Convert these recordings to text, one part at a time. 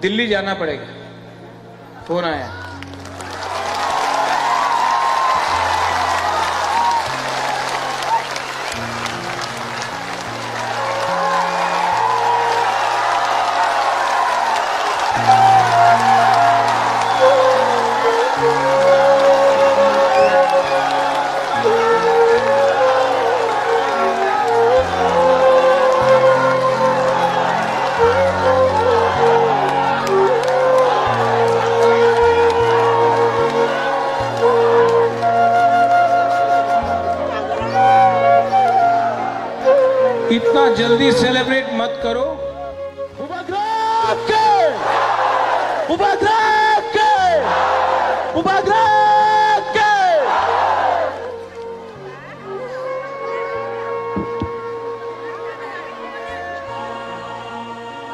दिल्ली जाना पड़ेगा, फोन आया। इतना जल्दी सेलिब्रेट मत करो। उपद्रव के उपद्रव के उपद्रव के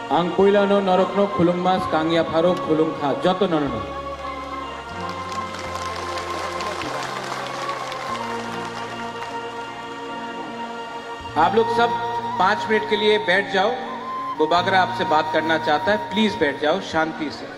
आं कोइलानो नरकनो खुलुममास कांगिया फारो खुलुम खा जतो नरनो। आप लोग सब 5 मिनट के लिए बैठ जाओ। बुबागरा आपसे बात करना चाहता है, प्लीज बैठ जाओ शांति से।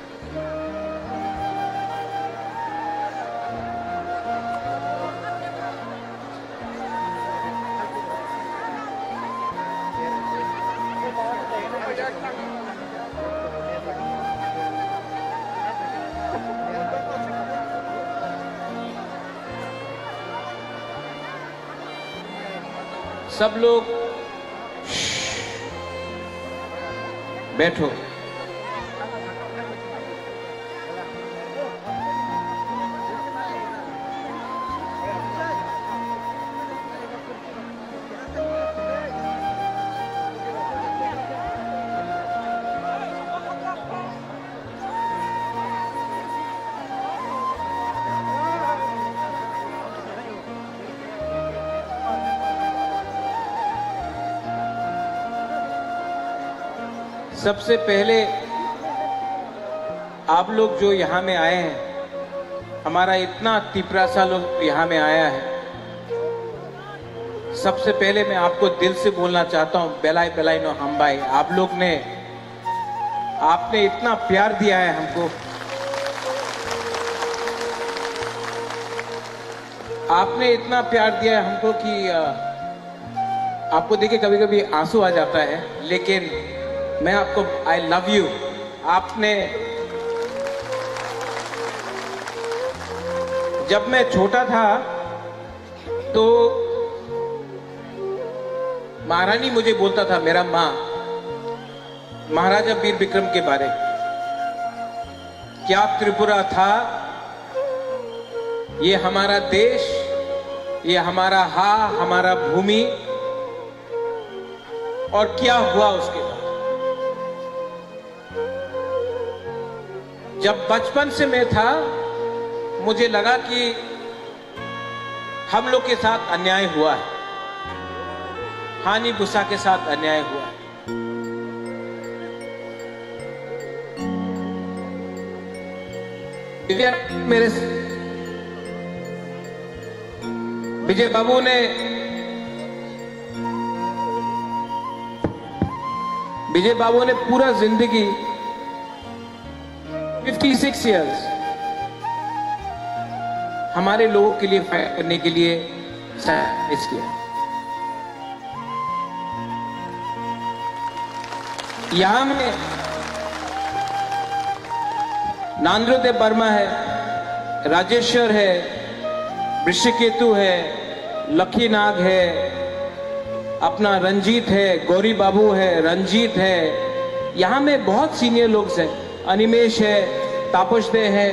सब लोग बैठो। सबसे पहले आप लोग जो यहाँ में आए हैं, हमारा इतना तिपरा सा लोग यहाँ में आया है, सबसे पहले मैं आपको दिल से बोलना चाहता हूँ, बेलाई बेलाई नो हम्बाई। आप लोग ने आपने इतना प्यार दिया है हमको, आपने इतना प्यार दिया है हमको कि आपको देखे कभी कभी आंसू आ जाता है, लेकिन मैं आपको आई लव यू। आपने जब मैं छोटा था तो महारानी मुझे बोलता था, मेरा माँ, महाराजा वीर विक्रम के बारे, क्या त्रिपुरा था, ये हमारा देश, ये हमारा हमारा भूमि, और क्या हुआ उसके बाद। जब बचपन से मैं था, मुझे लगा कि हम लोग के साथ अन्याय हुआ है, हानि भूसा के साथ अन्याय हुआ है। मेरे विजय बाबू ने पूरा जिंदगी 56 इयर्स हमारे लोगों के लिए फाइट करने के लिए सैक्रिफाइस किया। यहां में नांद्रोदेव वर्मा है, राजेश्वर है, वृषकेतु है, लखी नाग है, अपना रंजीत है, गौरी बाबू है, रंजीत है, यहां में बहुत सीनियर लोग हैं, अनिमेश है, तापसदे है,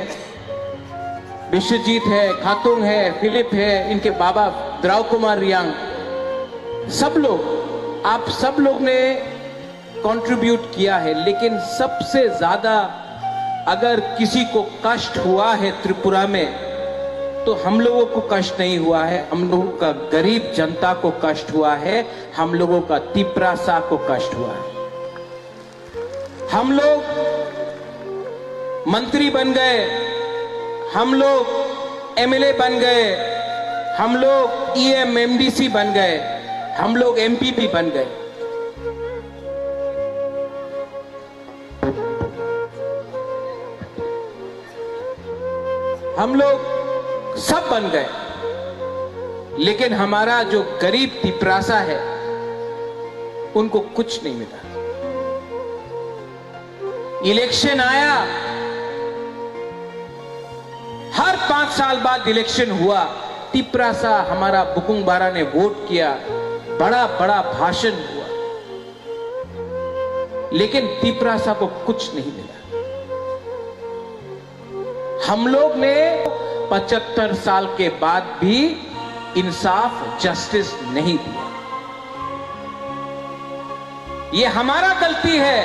विश्वजीत है, खातुंग है, फिलिप है, इनके बाबा द्राव कुमार रियांग, सब लोग, आप सब लोग ने कंट्रीब्यूट किया है। लेकिन सबसे ज्यादा अगर किसी को कष्ट हुआ है त्रिपुरा में, तो हम लोगों को कष्ट नहीं हुआ है, हम लोगों का गरीब जनता को कष्ट हुआ है, हम लोगों का तिपरासा को कष्ट हुआ है। हम लोग मंत्री बन गए, हम लोग एमएलए बन गए, हम लोग ईएम एमडीसी बन गए, हम लोग एमपी बन गए। हम लोग सब बन गए, लेकिन हमारा जो गरीब तिपरासा है उनको कुछ नहीं मिला। इलेक्शन आया, हर 5 साल बाद इलेक्शन हुआ, तिपरासा हमारा बुकुंग बारा ने वोट किया, बड़ा बड़ा भाषण हुआ, लेकिन तिपरासा को कुछ नहीं मिला। हम लोग ने 75 साल के बाद भी इंसाफ, जस्टिस नहीं दिया। ये हमारा गलती है,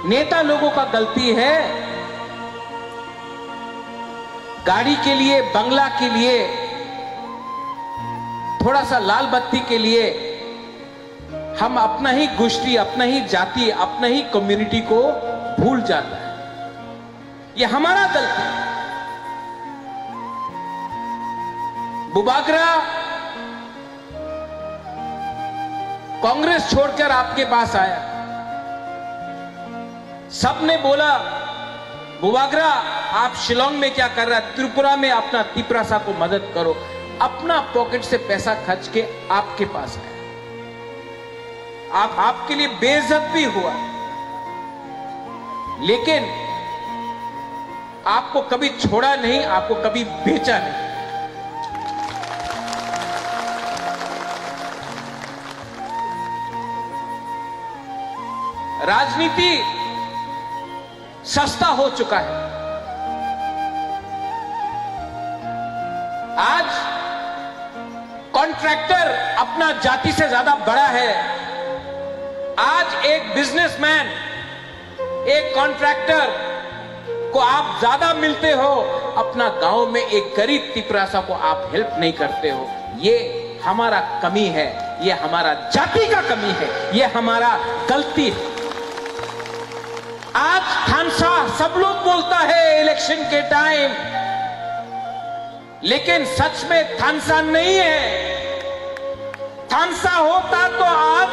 नेता लोगों का गलती है। गाड़ी के लिए, बंगला के लिए, थोड़ा सा लाल बत्ती के लिए हम अपना ही गोष्ठी, अपना ही जाति, अपना ही कम्युनिटी को भूल जाता है। ये हमारा गलती है। बुबागरा कांग्रेस छोड़कर आपके पास आया, सबने बोला बुबागरा आप शिलोंग में क्या कर रहा है, त्रिपुरा में अपना तिपरासा को मदद करो। अपना पॉकेट से पैसा खर्च के आपके पास आया, आपके लिए बेइज्जत भी हुआ, लेकिन आपको कभी छोड़ा नहीं, आपको कभी बेचा नहीं। राजनीति सस्ता हो चुका है। आज कॉन्ट्रैक्टर अपना जाति से ज्यादा बड़ा है। आज एक बिजनेसमैन, एक कॉन्ट्रैक्टर को आप ज्यादा मिलते हो, अपना गांव में एक गरीब तिपरासा को आप हेल्प नहीं करते हो। ये हमारा कमी है, ये हमारा जाति का कमी है, ये हमारा गलती है। आज थानसा सब लोग बोलता है इलेक्शन के टाइम, लेकिन सच में थानसा नहीं है। थानसा होता तो आज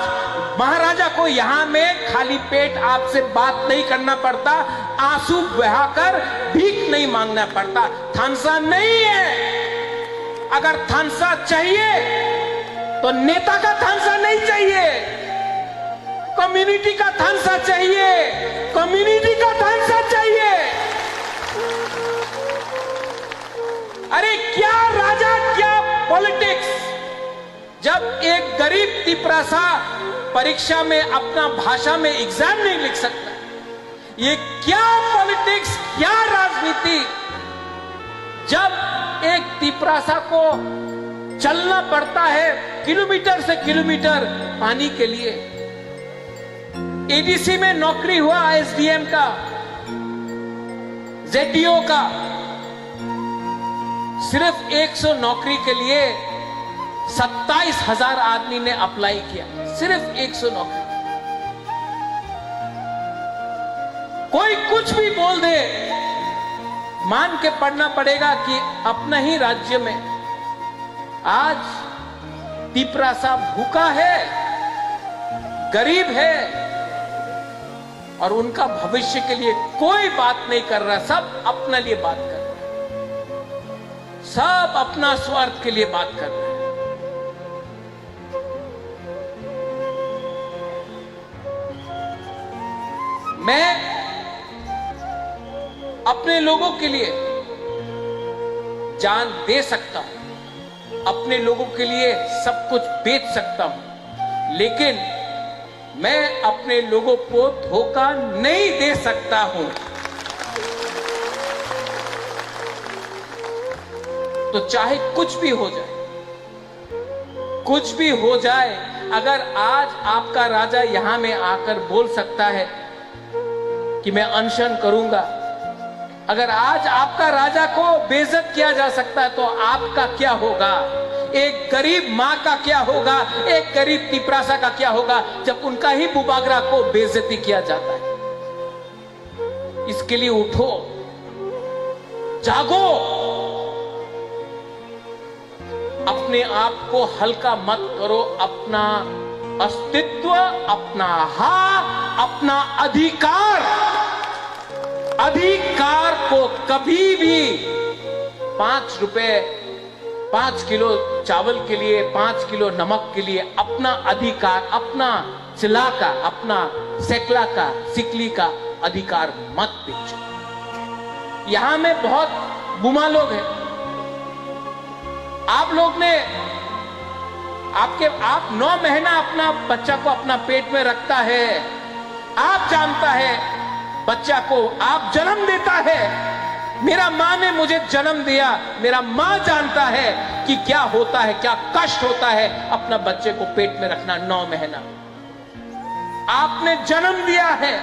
महाराजा को यहां में खाली पेट आपसे बात नहीं करना पड़ता, आंसू बहाकर भीख नहीं मांगना पड़ता। थानसा नहीं है। अगर थानसा चाहिए तो नेता का थानसा नहीं चाहिए, कम्युनिटी का थानसा चाहिए, कम्युनिटी का थानसा चाहिए। अरे क्या राजा, क्या पॉलिटिक्स। जब एक गरीब तिपरासा परीक्षा में अपना भाषा में एग्जाम नहीं लिख सकता, ये क्या पॉलिटिक्स, क्या राजनीति। जब एक तिपरासा को चलना पड़ता है किलोमीटर से किलोमीटर पानी के लिए। एडीसी में नौकरी हुआ एसडीएम का, जेडीओ का, सिर्फ 100 नौकरी के लिए 27,000 आदमी ने अप्लाई किया, सिर्फ 100 नौकरी। कोई कुछ भी बोल दे, मान के पढ़ना पड़ेगा कि अपना ही राज्य में आज तिपरासा भूखा है, गरीब है, और उनका भविष्य के लिए कोई बात नहीं कर रहा। सब अपने लिए बात कर रहा है, सब अपना स्वार्थ के लिए बात कर रहे हैं। मैं अपने लोगों के लिए जान दे सकता हूं, अपने लोगों के लिए सब कुछ बेच सकता हूं, लेकिन मैं अपने लोगों को धोखा नहीं दे सकता हूं। तो चाहे कुछ भी हो जाए, कुछ भी हो जाए, अगर आज आपका राजा यहां में आकर बोल सकता है कि मैं अनशन करूंगा, अगर आज आपका राजा को बेइज्जत किया जा सकता है, तो आपका क्या होगा? एक गरीब मां का क्या होगा? एक गरीब तिपरासा का क्या होगा जब उनका ही बुबागरा को बेइज्जती किया जाता है? इसके लिए उठो, जागो, अपने आप को हल्का मत करो। अपना अस्तित्व, अपना हक, अपना अधिकार अधिकार को कभी भी 5 रुपए 5 किलो चावल के लिए 5 किलो नमक के लिए अपना अधिकार, अपना चिल्ला का, अपना सेकला का, सिकली का अधिकार मत बेचो। यहां में बहुत बुमा लोग हैं। आप लोग ने आप 9 महीना अपना बच्चा को अपना पेट में रखता है, आप जानता है बच्चा को आप जन्म देता है। मेरा मां ने मुझे जन्म दिया, मेरा मां जानता है कि क्या होता है, क्या कष्ट होता है अपना बच्चे को पेट में रखना 9 महीना। आपने जन्म दिया है।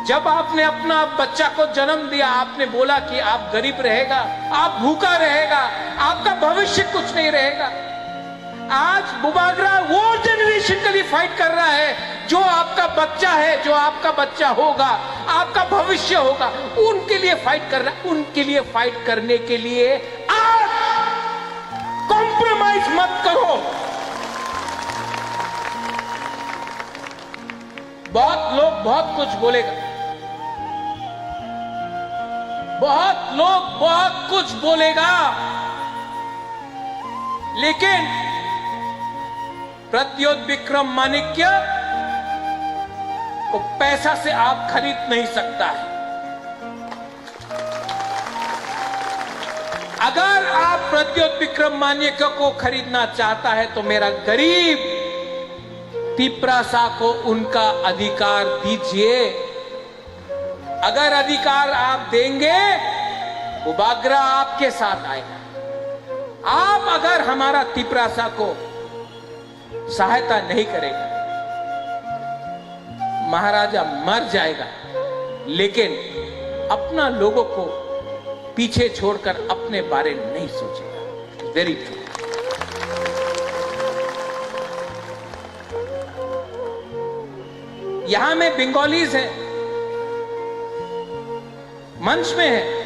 जब आपने अपना बच्चा को जन्म दिया, आपने बोला कि आप गरीब रहेगा, आप भूखा रहेगा, आपका भविष्य कुछ नहीं रहेगा। आज बुबागरा वो जनरेशन के लिए फाइट कर रहा है जो आपका बच्चा है, जो आपका बच्चा होगा, आपका भविष्य होगा, उनके लिए फाइट कर रहा है। उनके लिए फाइट करने के लिए आज कॉम्प्रोमाइज मत करो। बहुत लोग बहुत कुछ बोलेगा, बहुत लोग बहुत कुछ बोलेगा, लेकिन प्रद्योत विक्रम माणिक्य को पैसा से आप खरीद नहीं सकता है। अगर आप प्रद्योत विक्रम माणिक्य को खरीदना चाहता है तो मेरा गरीब तिपरासा को उनका अधिकार दीजिए। अगर अधिकार आप देंगे, बुबागरा आपके साथ आएगा। आप अगर हमारा तिपरासा को सहायता नहीं करेगा, महाराजा मर जाएगा, लेकिन अपना लोगों को पीछे छोड़कर अपने बारे में नहीं सोचेगा। Very true. यहां में बंगालीज हैं, मंच में है।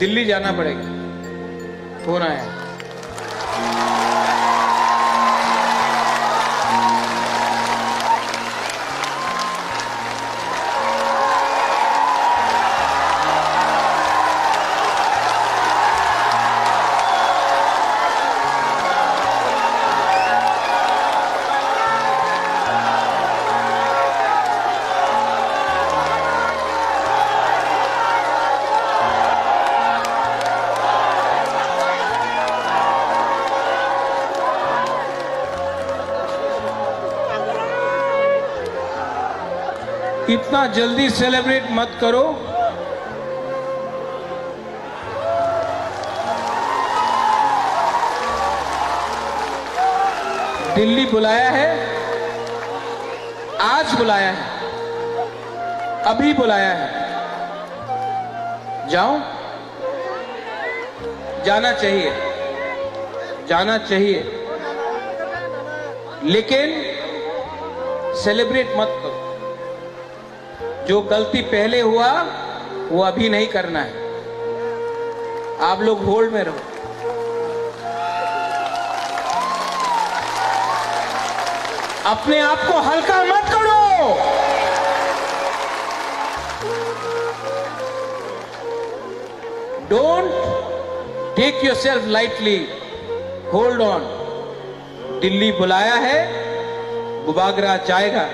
दिल्ली जाना पड़ेगा, फोन आया। इतना जल्दी सेलिब्रेट मत करो। दिल्ली बुलाया है, आज बुलाया है, अभी बुलाया है। जाओ, जाना चाहिए, जाना चाहिए, लेकिन सेलिब्रेट मत करो। जो गलती पहले हुआ वो अभी नहीं करना है। आप लोग होल्ड में रहो। अपने आप को हल्का मत करो। Don't take yourself lightly. Hold on. Delhi बुलाया है, बुबागरा जाएगा।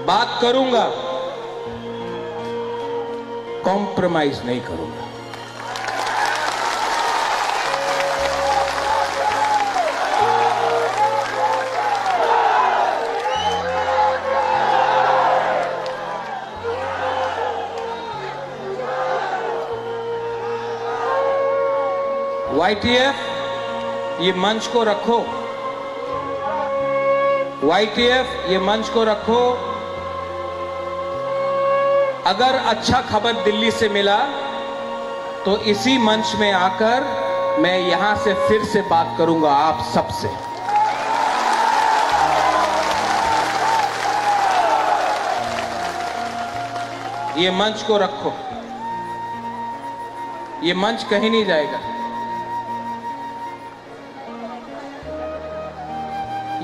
बात करूंगा, कॉम्प्रोमाइज नहीं करूंगा। YTF, ये मंच को रखो। YTF ये मंच को रखो। अगर अच्छा खबर दिल्ली से मिला तो इसी मंच में आकर मैं यहां से फिर से बात करूंगा आप सबसे। ये मंच को रखो, ये मंच कहीं नहीं जाएगा।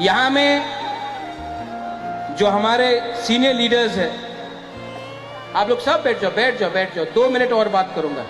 यहां में जो हमारे सीनियर लीडर्स हैं, आप लोग सब बैठ जाओ, बैठ जाओ, बैठ जाओ। 2 मिनट और बात करूंगा।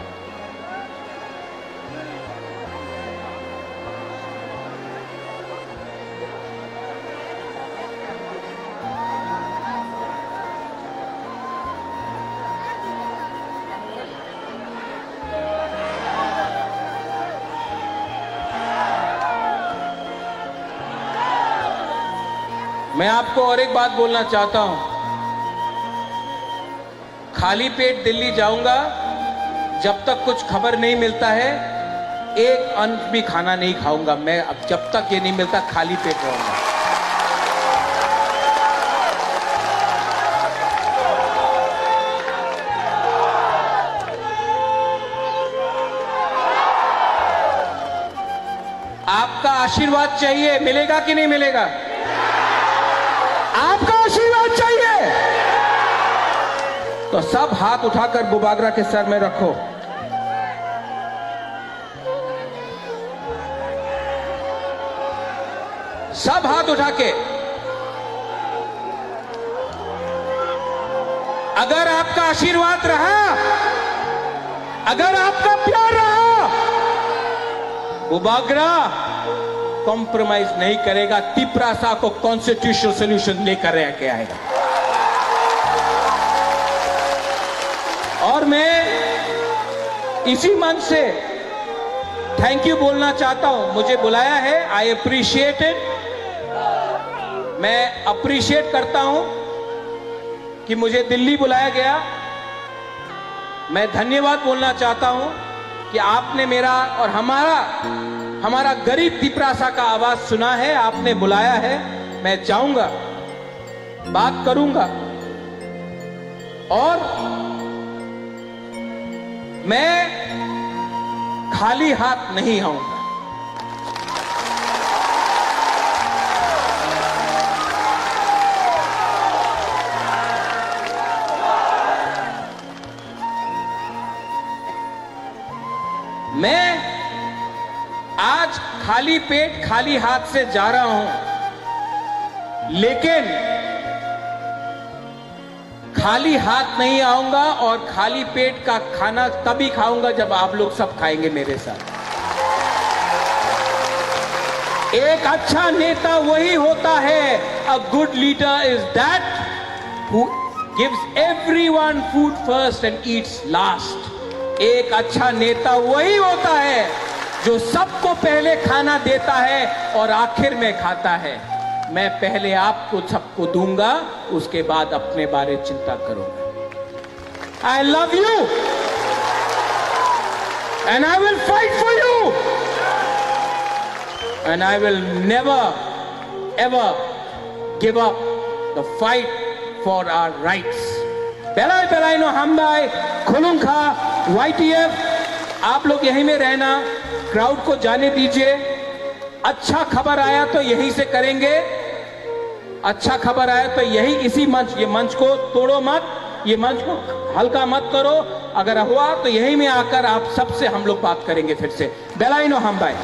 मैं आपको और एक बात बोलना चाहता हूं। खाली पेट दिल्ली जाऊंगा, जब तक कुछ खबर नहीं मिलता है एक अंश भी खाना नहीं खाऊंगा मैं। अब जब तक ये नहीं मिलता खाली पेट रहूंगा। आपका आशीर्वाद चाहिए, मिलेगा कि नहीं मिलेगा? आपका आशीर्वाद चाहिए तो सब हाथ उठाकर बुबागरा के सर में रखो। सब हाथ उठा के। अगर आपका आशीर्वाद रहा, अगर आपका प्यार रहा, बुबागरा कॉम्प्रोमाइज नहीं करेगा। तिपरासा को कॉन्स्टिट्यूशनल सॉल्यूशन लेकर के आएगा। और मैं इसी मंच से थैंक यू बोलना चाहता हूं। मुझे बुलाया है, आई अप्रिशिएट इट। मैं अप्रिशिएट करता हूं कि मुझे दिल्ली बुलाया गया। मैं धन्यवाद बोलना चाहता हूं कि आपने मेरा और हमारा गरीब तिपरासा का आवाज सुना है, आपने बुलाया है। मैं जाऊंगा, बात करूंगा और मैं खाली हाथ नहीं आऊंगा। मैं आज खाली पेट खाली हाथ से जा रहा हूं, लेकिन खाली हाथ नहीं आऊंगा और खाली पेट का खाना तभी खाऊंगा जब आप लोग सब खाएंगे मेरे साथ। एक अच्छा नेता वही होता है, a good leader is that who gives everyone food first and Yeats last. एक अच्छा नेता वही होता है जो सबको पहले खाना देता है और आखिर में खाता है। मैं पहले आपको सबको दूंगा, उसके बाद अपने बारे चिंता करूंगा। I love you and I will fight for you and I will never ever give up the fight for our rights. बेलाय बेलाय नो हमबाय खुलुंखा YTF। आप लोग यहीं में रहना, क्राउड को जाने दीजिए। अच्छा खबर आया तो यहीं से करेंगे, अच्छा खबर आया तो यही इसी मंच, ये मंच को तोड़ो मत, ये मंच को हल्का मत करो। अगर हुआ तो यहीं में आकर आप सबसे हम लोग बात करेंगे फिर से। बेलाय नो हमबाय।